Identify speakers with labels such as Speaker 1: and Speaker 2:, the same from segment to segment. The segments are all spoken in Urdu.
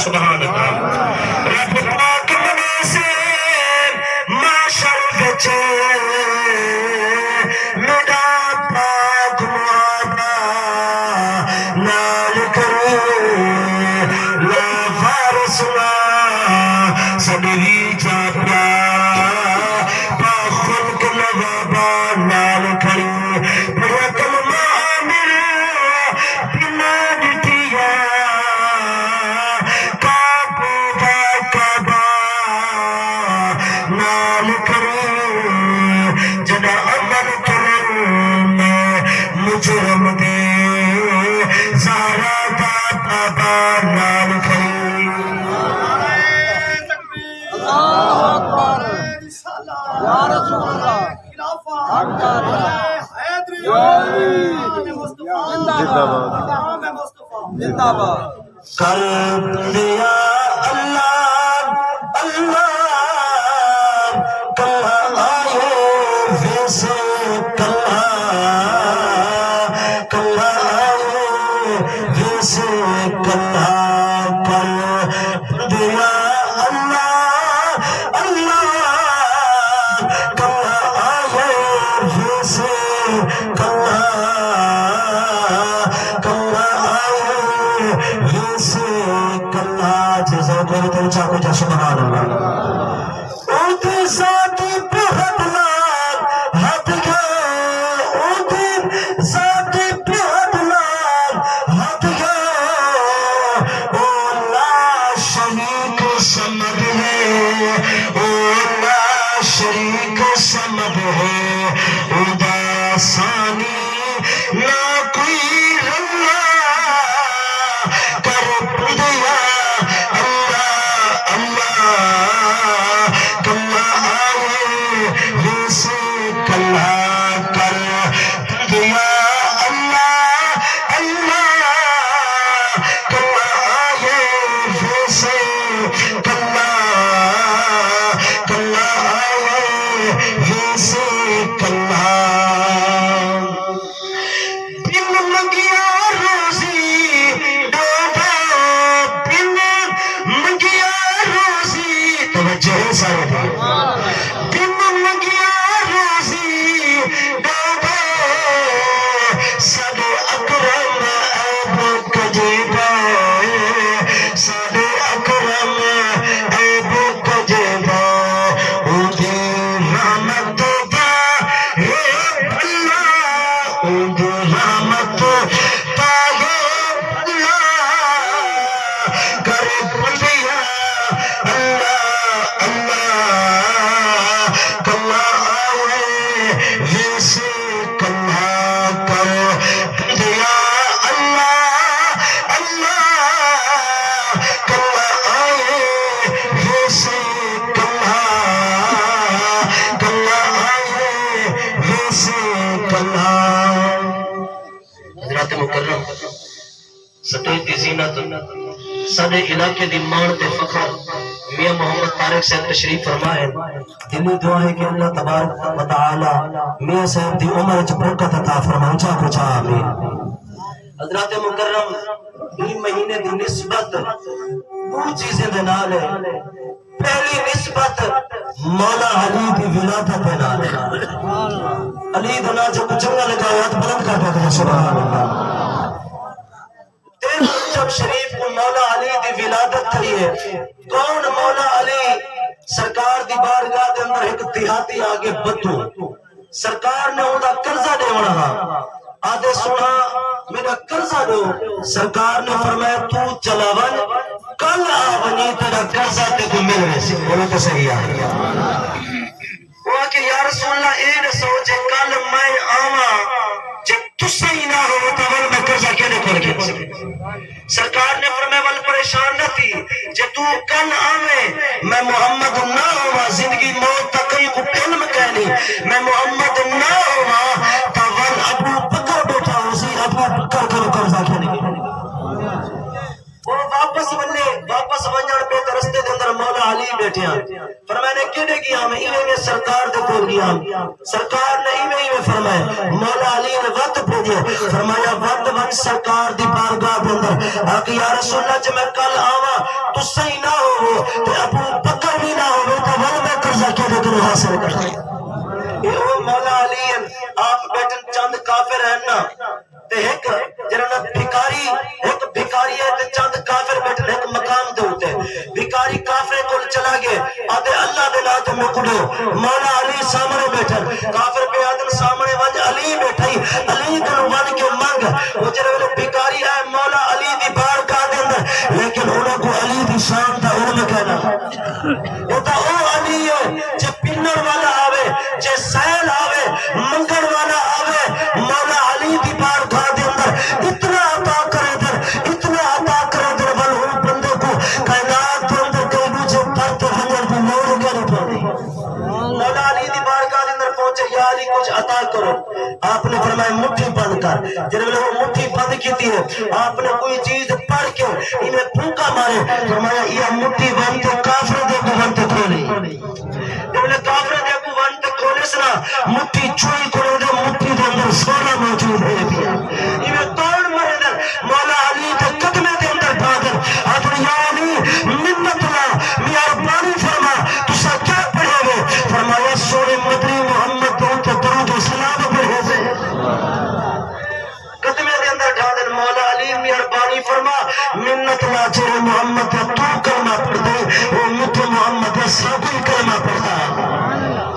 Speaker 1: سبحان اللہ رب پاک منی سے معاشر بچے میرا پاک معابا نال کرو لا فارسنا سبھی جاپا پاخن کلوابا نال کرو برکل معامر بنا دیا مجرم دے زہرا بابا نام کھئی
Speaker 2: اللہ اکبر یا رسول اللہ زندہ باد
Speaker 1: کر دیا اللہ اللہ کہاں آئے ویسے سبحان اللہ اُنکی ذاتی بہت لال حد گئے اُنکی ذاتی بہت لال حد گئے او لا شریک سمد ہے او لا شریک سمد ہے او دا ثانی نہ کوئی اللہ کر دیا حضرات مکرم سٹوئی دی زینت سارے علاقے دی مان تے فخر میاں محمد طارق صاحب تشریف فرمائے دلی دعا ہے کہ اللہ تبارک و تعالی میاں صاحب دی عمر وچ برکت عطا فرمائے چا کو چا آمین حضرات مکرم یہ مہینے دی نسبت دو چیزیں دے نال ہے. پہلی نسبت مولا علی دی ولادت دے نال ہے. علی دا نام جب چنگا لگا ہاتھ بلند کر دے سبحان اللہ. جب شریف کو مولا علی دی ولادت تھی ہے. کون مولا علی؟ سرکار دی بارگاہ دے اندر ایک دیہاتی آگے بدو سرکار نے وہ قرضہ دے ہونا آدھے سونا میرا قرضہ دو. سرکار نے فرمایا تو چلا ون کل آونی تیرا قرضہ تے کو مل رہے سی. بولو تو صحیح آئی. وہ کہ یا رسول اللہ اے نہ سوچے کل میں آواں جب تسے ہی نہ ہو تو ول میں قرضہ کینے کھول کے. سرکار نے فرمایا ول پریشان نہ تھی جے تو کل آویں میں محمد نہ ہوا زندگی موت تک کو علم کہنی میں محمد نہ ہوا تو ول ابو بکر بیٹھا اسی ابو بکر کو قرضہ کھینے. وہ واپس ونجن پہ رستے دے اندر مولا علی بیٹھے ہیں. فرمایا نے کیڑے گیا میں ایویں میں سرکار دے کول گیا. سرکار نے ایویں فرمایا مولا علی نے وقت بھیجے. فرمایا وقت سرکار دی بارگاہ دے اندر آ کہ یا رسول اللہ جے میں کل آواں تو صحیح نہ ہو تے ابو بکر بھی نہ ہو تو ول میں قرضہ کیڑے کو حاصل کر. اے او مولا علی آپ بیٹھن چند کافر ہیں نا تے ایک جنہاں بھکاری ایک بھکاری ہے تے چند کافر بیٹھے ایک مقام دے اوتے. بھکاری کافر کول چلا گئے آدھے اللہ دے نام تے مکڑو. مولا علی سامنے بیٹھے کافر پہ آدن سامنے ونج علی بیٹھائی علی کن ون کے منگ. وہ جڑے بھکاری ہے مولا علی دی بارگاہ دے اندر لیکن انہاں کو علی دی شان دا علم کہنا. وہ تا او علی ہے جے پنن والا آوے جے سیل آوے منگن والا آوے مولا علی دی بارگاہ دے اندر اتنا عطا کرے در ول ہن بندے کو کائنات دے اندر کوئی دوجے پرتے ہنجر دی موڑ کرے پڑی. مولا علی دی بارگاہ دے اندر پہنچے یا علی کچھ عطا کرو. آپ نے فرمایا مٹھی بند کر. جب وہ مٹھی بند کیتی ہے آپ نے کوئی چیز پڑھ کے انہیں پھونکا مارے. فرمایا یہ مٹھی بند کافر دے کو بند کھولی. جب کافر دے کو بند کھولے سنا مٹھی چوئی کرو دے مٹھی دے اندر سونا موجود ہے پیا. یہ توڑ مرے در مولا علی تے قدمے دے اندر بادر آدھر یا علی منت لا مہربانی فرما تسا کیا پڑھے ہوئے. فرمایا سونے مدری محمد تو درود و سلام پڑھے سے. قدمے دے اندر ڈھادر مولا علی مہربانی فرما منت لا چرے محمد تو کلمہ پڑھ دے وہ مت محمد سب کلمہ پڑھا.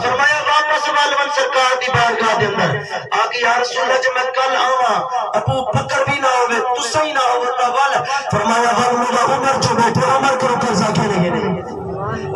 Speaker 1: فرمایا واپس والون سرکار دی بارگاہ دے اندر آگے یا رسول اللہ جب میں کل آواں ابو بکر بھی نہ ہوئے تسا ہی نہ ہوئے تا ول. فرمایا ول مولا عمر جو بیٹھے عمر کرو قرضہ کھینے گے نہیں.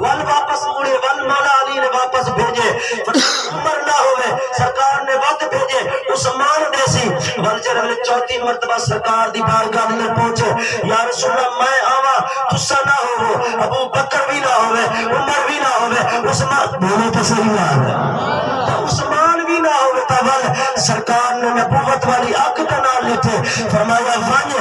Speaker 1: ول واپس مڑے ول مولا علی نے واپس بھیجے. عمر نہ ہوئے سرکار نے وقت بھیجے عثمان دے سی. ول جب چوتھی مرتبہ سرکار دی بارگاہ دے اندر پہنچے یا رسول اللہ میں آواں تسا نہ ہو ابو بکر بھی نہ ہوئے عمر بھی نہ ہوئے عثمان بولو تو صحیح بات ہے عثمان بھی نہ ہوئے تا ول سرکار نے نبوت والی اک دے نال لیتے. فرمایا ون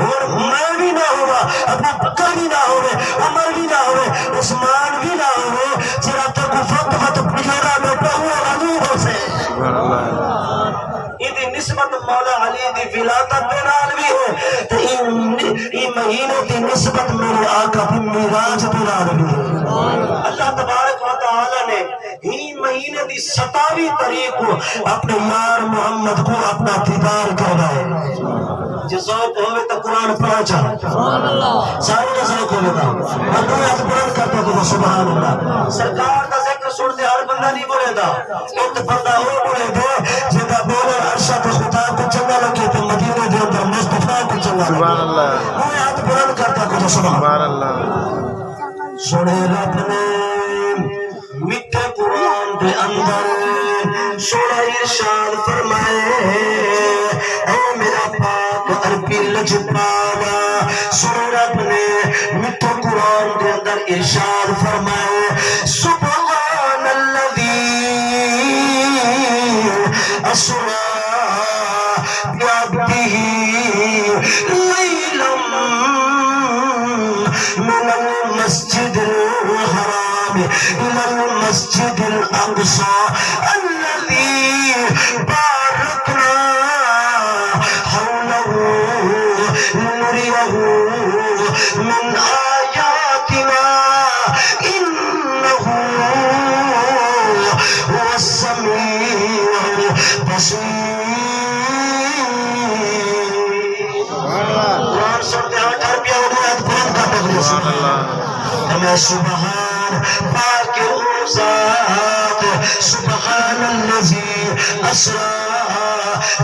Speaker 1: اور میں بھی نہ ہوا ابو بکر بھی نہ ہوئے عمر بھی نہ ہوئے عثمان بھی نہ ہوئے جرا تک وقت پجیرا میں پہوا رنو ہو سے. یہ نسبت مولا علی دی ولادت دے نال بھی ہے تے یہ مہینے دی نسبت میرے آقا دی معراج دے نال بھی ہے. اللہ تبارک و تعالی نے ہی مہینے دی 27 تاریخ کو اپنے یار محمد کو اپنا دیدار کروایا. جو ذوق ہوئے تو قرآن پڑھا چاہ سبحان اللہ ساری کا ذوق ہوئے تھا اللہ ہاتھ بلند کرتا تو سبحان اللہ. سرکار کا ذکر سنتے ہر بندہ نہیں بولے تھا ایک بندہ وہ بولے تھے جنہا بولے عرشہ کو خدا کو چنگا لگے تو مدینہ دے اندر مصطفیٰ کو چنگا لگے. وہ ہاتھ بلند کرتا تو سبحان اللہ. سنے رب نے میٹھے قرآن دے اندر سونا ارشاد فرمائے اے میرا پاک عربی لجپالا. سنے رب نے میٹھے قرآن دے اندر ارشاد فرمائے سبحان الذی اسرا بعبدہ لیلا من المسجد الحرام الى المسجد الاقصى الذي باركنا حوله سبحان پاک ذات سبحان الذی اسرا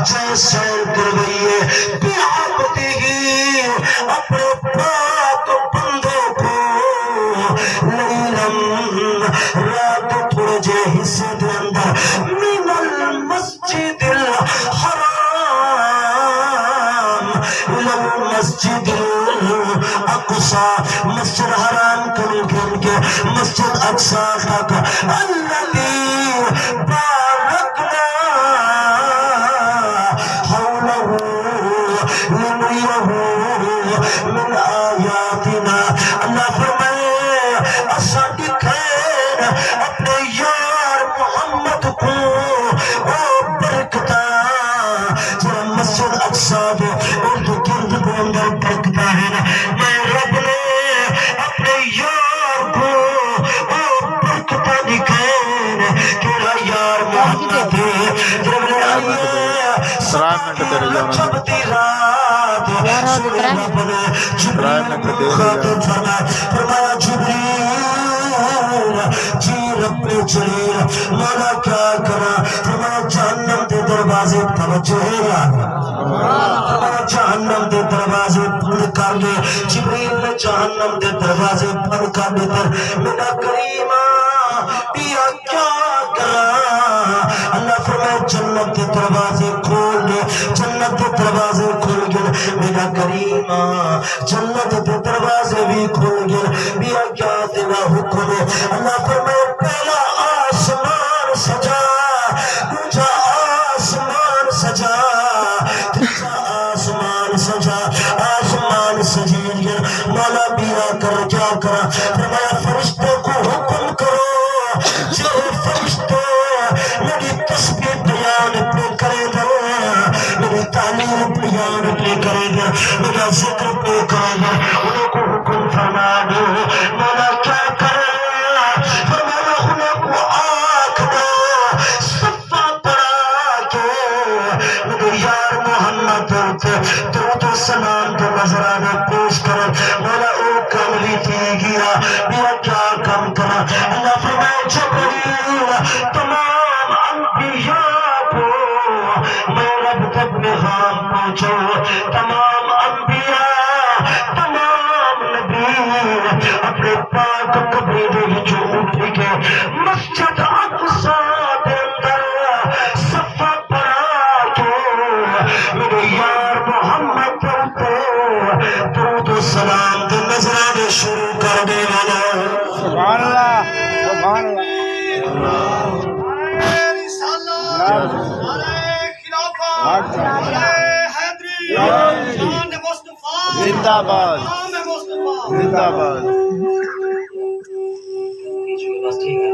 Speaker 1: جیسے کرویے بعبدہ اپنے پاک بندے کو لیلم رات تھوڑے جے حصے دے اندر من المسجد الحرام الى المسجد الاقصى مسجد حرام کرو کے مسجد اقصی تک الذي بارکنا حوله لنریہ من آیاتنا اللہ فرمائے اسا دکھائیں اپنے یار محمد کو او برکتا جرا مسجد اقصی دے ارد گرد کو اندر برکتا ہے میں رب نے اپنے یار کو او برکتا دکھائیں کہ یار محمد جب نے آئیے چھپتی رات فرمایا جبریل جی رب جلیل مولا کیا کرا فرمایا جہنم دے دروازے توجہ ہے فرمایا جہنم دے دروازے بند کر دے جبریل نے جہنم دے دروازے بند کر دے در میرا کریمہ پیا کیا کرا اللہ فرمایا جنت کے دروازے کھول دے جنت کے دروازے کھول گئے میرا کریمہ جنت کے دروازے بھی کھول گئے بیا کیا تیرا حکم ہے اللہ فرمایا پہلا آسمان سجا دوسرا آسمان سجا تیسرا آسمان سجا آسمان سجی گئے مولا بیا کر کیا کرا فرمایا فرشتوں کو حکم کرو جو فرشتوں میری تسبیح بیان پہ کرے گا میری تعلیم بیان پہ کرے گا میرا ذکر پہ کرے گا انہوں کو حکم فرما دو مولا کیا کرے فرمایا انہوں کو آنکھ دو صفا پڑا کے میرے یار محمد درود و سلام کے نظرانے پیش کرے مولا او کم بھی تھی گیا بیا کیا کم کرا اللہ فرمائے جبریل تمام انبیاء کو میں رب تک پیغام پہنچو تمام انبیاء تمام نبی اپنے پاک قبری دے جو اٹھ کے مسجد اقصی دے اندر صفا پڑا کے میرے یار محمد پہ درود و سلام دے نظرانے شروع کر دے والا
Speaker 2: سبحان اللہ سبحان زندہ باد زندہ باد
Speaker 1: بس ٹھیک ہے